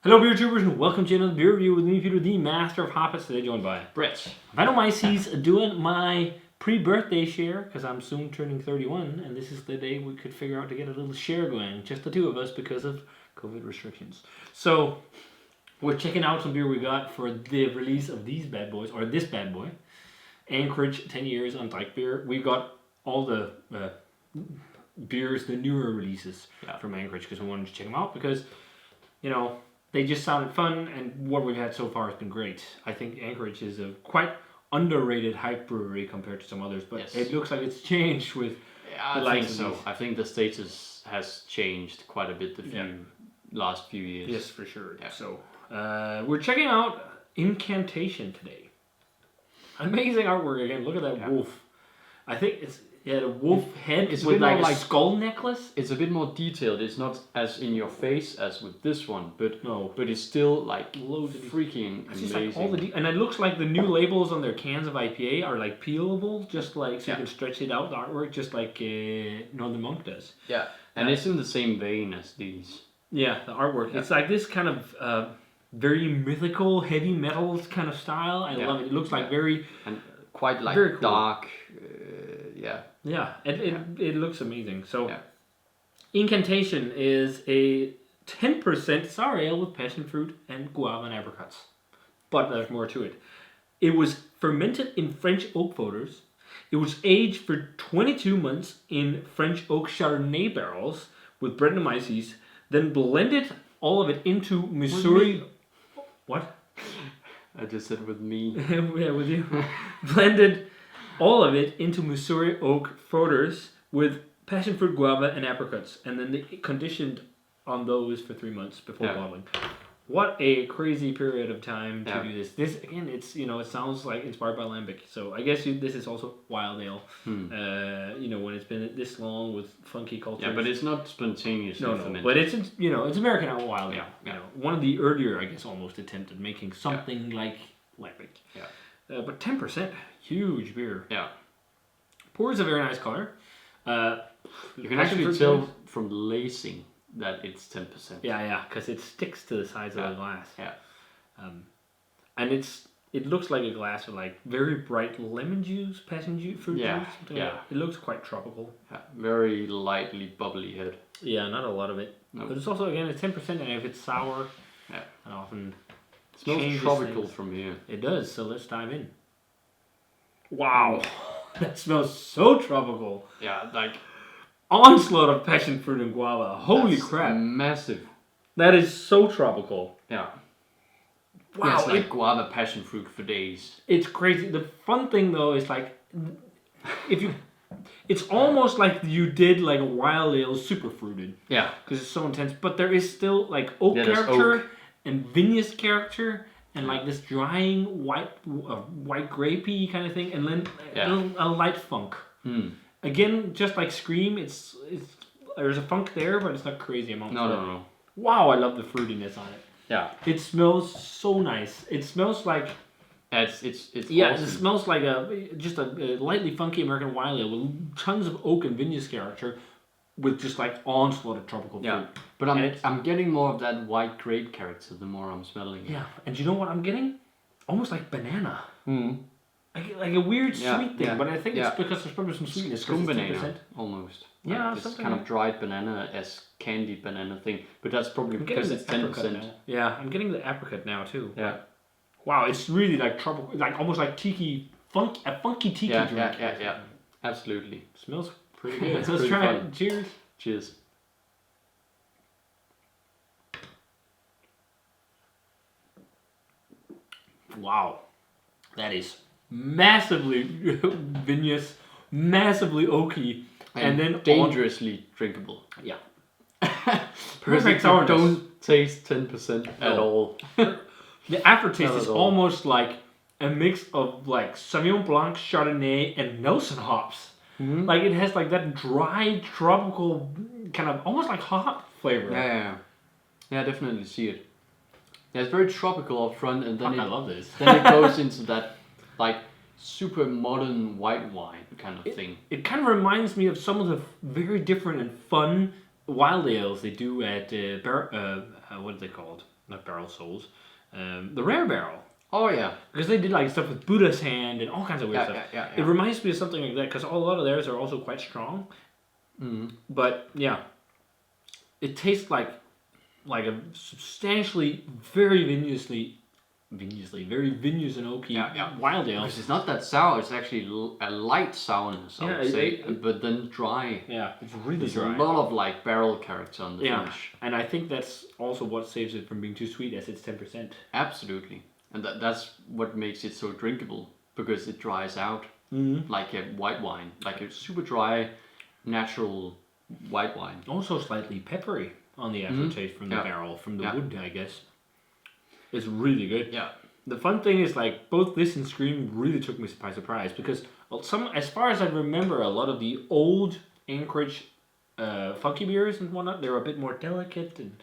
Hello beer tubers and welcome to another beer review with me, Peter, the master of hoppers. Today joined by Brett. Vanomyces doing my pre-birthday share because I'm soon turning 31 and this is the day we could figure out to get a little share going, just the two of us because of COVID restrictions. So we're checking out some beer we got for the release of these bad boys, or this bad boy, Anchorage 10 years on Dyke Beer. We've got all the beers, the newer releases from Anchorage because we wanted to check them out because, you know, they just sounded fun, and what we've had so far has been great. I think Anchorage is a quite underrated hype brewery compared to some others, but it looks like it's changed with I think so. I think the status has changed quite a bit the last few years. Yes, for sure. Yeah. So we're checking out Incantation today. Amazing artwork again. Look at that wolf. I think it's the wolf head it's with like a like skull necklace. It's a bit more detailed. It's not as in your face as with this one, but it's still like loads of freaking amazing. Like all and it looks like the new labels on their cans of IPA are like peelable, just like so you can stretch it out. The artwork, just like Northern Monk does. Yeah, and it's in the same vein as these. Yeah, the artwork. It's like this kind of very mythical, heavy metal kind of style. I love it. It looks like very and quite like very cool. dark. It looks amazing. So, Incantation is a 10% sour ale with passion fruit and guava and apricots. But there's more to it. It was fermented in French oak foeders. It was aged for 22 months in French oak Chardonnay barrels with Brettanomyces, then blended all of it into Missouri. What? I just said with me. Yeah, with you. Blended all of it into Missouri oak foeders with passion fruit, guava, and apricots, and then they conditioned on those for 3 months before bottling. What a crazy period of time to do this. This again, it's it sounds like inspired by lambic. So I guess this is also wild ale. When it's been this long with funky cultures. Yeah, but it's not spontaneously fermented. But it's it's American ale wild ale. One of the earlier, I guess, almost attempted making something like lambic. Yeah. But 10%, huge beer. Yeah. Pours a very nice color. You can actually tell from the lacing that it's 10%. Yeah, because it sticks to the sides of the glass. Yeah. And it looks like a glass of like very bright lemon juice, passion juice, fruit juice. Something like that. It looks quite tropical. Yeah. Very lightly bubbly head. Yeah, not a lot of it. No. But it's also, again, it's 10%, and if it's sour, it often smells tropical from here. It does, so let's dive in. Wow. That smells so tropical. Yeah, like onslaught of passion fruit and guava. Holy crap. Massive. That is so tropical. Yeah. Wow. Yeah, it's like guava passion fruit for days. It's crazy. The fun thing though is like it's almost like you did like a wild ale super fruited. Yeah. Because it's so intense. But there is still like oak character and vinous character. And like this drying white grapey kind of thing, and then a light funk. Again, just like Scream, it's there's a funk there, but it's not crazy amount. No. Wow, I love the fruitiness on it. Yeah. It smells so nice. It smells like it's awesome. It smells like just a lightly funky American wild ale with tons of oak and vinous character, with just like onslaught of tropical fruit. Yeah, but I'm getting more of that white grape character the more I'm smelling it. Yeah, and you know what I'm getting? Almost like banana. Like a weird sweet thing, but I think it's because there's probably some sweetness. Scum banana, almost. Yeah, like this kind of dried banana as candied banana thing, but that's probably because it's 10%. Yeah, I'm getting the apricot now too. Yeah. Wow, it's really like tropical, like almost like tiki, a funky tiki drink. Yeah. Absolutely. Smells pretty good. So let's try it. Cheers. Cheers. Wow. That is massively vinous, massivily oaky, and then dangerously drinkable. Yeah. Perfect sourness. Don't taste 10% at all. The aftertaste is almost like a mix of like Sauvignon Blanc, Chardonnay, and Nelson hops. Like it has like that dry, tropical kind of almost like hop flavor. Yeah, I definitely see it. Yeah, it's very tropical up front, and then I love this. Then it goes into that like super modern white wine kind of thing. It kind of reminds me of some of the very different and fun wild ales they do at what are they called? not barrel souls, the rare barrel. Oh yeah. Because they did like stuff with Buddha's hand and all kinds of weird stuff. It reminds me of something like that because a lot of theirs are also quite strong. But yeah, it tastes like a substantially, very very vinous and oaky wild ale. Because it's not that sour. It's actually a light sourness, I would say, but then dry. Yeah, it's really There's dry. a lot of like barrel character on the finish. And I think that's also what saves it from being too sweet, as it's 10%. Absolutely, and that's what makes it so drinkable because it dries out like a white wine, like a super dry, natural white wine. Also slightly peppery on the aftertaste from the barrel, from the wood, I guess. It's really good. Yeah. The fun thing is like both this and Scream really took me by surprise because as far as I remember, a lot of the old Anchorage funky beers and whatnot, they're a bit more delicate and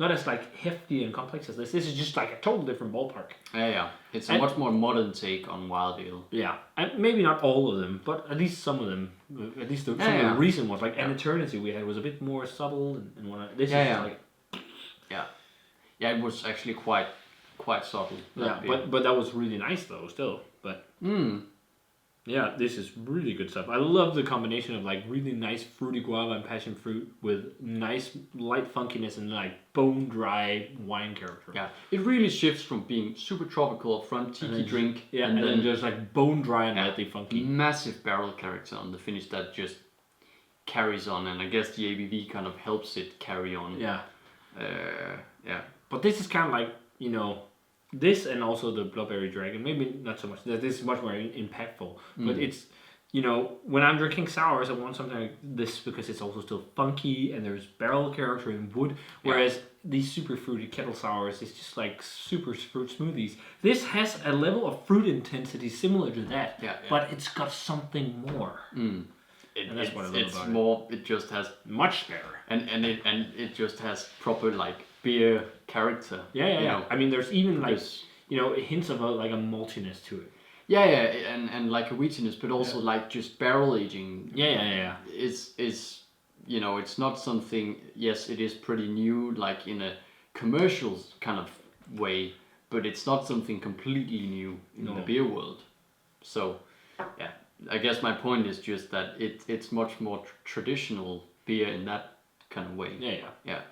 not as like hefty and complex as this. This is just like a total different ballpark. Yeah. It's a much more modern take on wild ale. Yeah, and maybe not all of them, but at least some of them. At least some of the recent ones, like An Eternity we had, was a bit more subtle and whatnot. This is like. Yeah, it was actually quite subtle. Yeah, but that was really nice though, still. But yeah, this is really good stuff. I love the combination of like really nice fruity guava and passion fruit with nice light funkiness and like bone dry wine character. Yeah, it really shifts from being super tropical up front, tiki drink, and then just like bone dry and lightly funky. Massive barrel character on the finish that just carries on, and I guess the ABV kind of helps it carry on. Yeah. Yeah. But this is kind of like, this and also the Blueberry Dragon, maybe not so much. This is much more impactful. But it's, when I'm drinking sours, I want something like this because it's also still funky and there's barrel character and wood. Whereas these super fruity kettle sours is just like super fruit smoothies. This has a level of fruit intensity similar to that, but it's got something more. And that's what I love about it. More. It just has much better, and it just has proper like beer character. Yeah. I mean, there's even like hints of a maltiness to it. Yeah, and like a wheatiness, but also like just barrel aging. Yeah. Is it's not something. Yes, it is pretty new, like in a commercial kind of way, but it's not something completely new in the beer world. So, yeah, I guess my point is just that it's much more traditional beer in that kind of way. Yeah.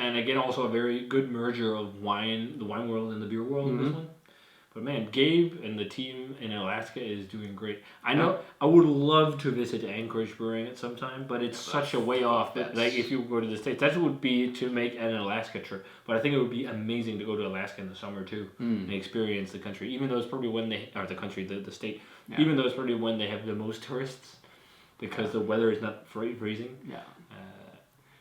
And again, also a very good merger of the wine world and the beer world in this one. But man, Gabe and the team in Alaska is doing great. I know I would love to visit Anchorage Brewing at some time, but it's such a way off. Like if you go to the States, that would be to make an Alaska trip. But I think it would be amazing to go to Alaska in the summer too and experience the country. Even though it's probably when the state. Even though it's probably when they have the most tourists, because the weather is not freezing. Yeah.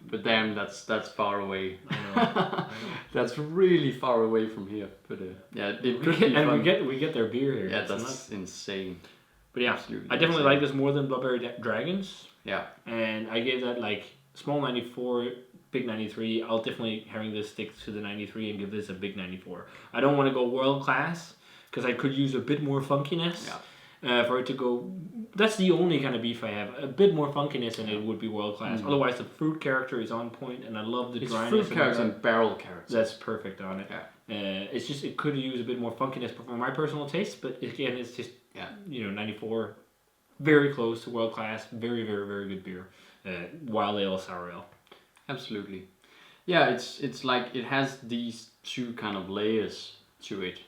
But damn, that's far away. I know. That's really far away from here. But we get their beer here. Yeah, that's insane. But yeah, absolutely. I definitely like this more than Blueberry Dragons. Yeah. And I gave that like small 94, big 93. I'll definitely having this stick to the 93 and give this a big 94. I don't want to go world class because I could use a bit more funkiness. Yeah. For it to go, that's the only kind of beef I have. A bit more funkiness and it would be world class. Otherwise, the fruit character is on point, and I love the dryness. It's fruit character and barrel character. That's perfect on it. Yeah. It's just it could use a bit more funkiness for my personal taste, but again, it's just 94, very close to world class. Very very very good beer. Wild ale, sour ale. Absolutely. Yeah, it's like it has these two kind of layers to it.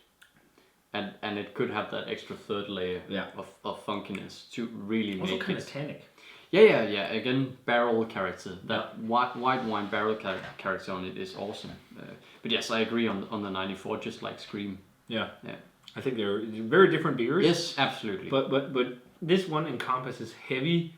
And it could have that extra third layer of funkiness to really also make kind of tannic. Yeah. Again, barrel character. That white wine barrel character on it is awesome. But yes, I agree on the 94, just like Scream. Yeah. I think they're very different beers. Yes, absolutely. But this one encompasses heavy,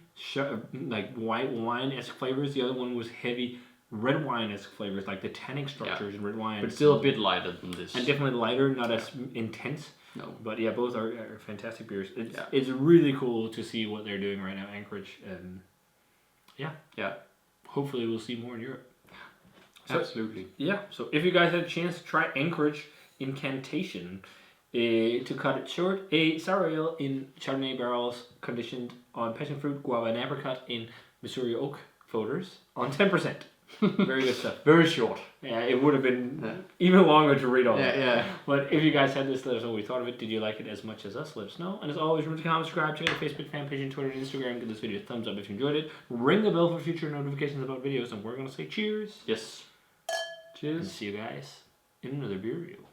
like white wine-esque flavors. The other one was heavy red wine-esque flavors, like the tannic structures in red wine. But still a bit lighter than this. And definitely lighter, not as intense. No. But yeah, both are fantastic beers. It's really cool to see what they're doing right now, Anchorage. And yeah. Hopefully we'll see more in Europe. So, absolutely. Yeah, so if you guys had a chance to try Anchorage Incantation, to cut it short, a sour ale in Chardonnay barrels conditioned on passion fruit, guava, and apricot in Missouri oak foeders on 10%. Very good stuff. Very short. Yeah, it would have been even longer to read all that. Yeah. But if you guys had this, let us know what you thought of it. Did you like it as much as us? Let us know. And as always, remember to comment, subscribe, check out the Facebook fan page and Twitter and Instagram. Give this video a thumbs up if you enjoyed it. Ring the bell for future notifications about videos. And we're going to say cheers. Yes. And Cheers. see you guys in another beer review.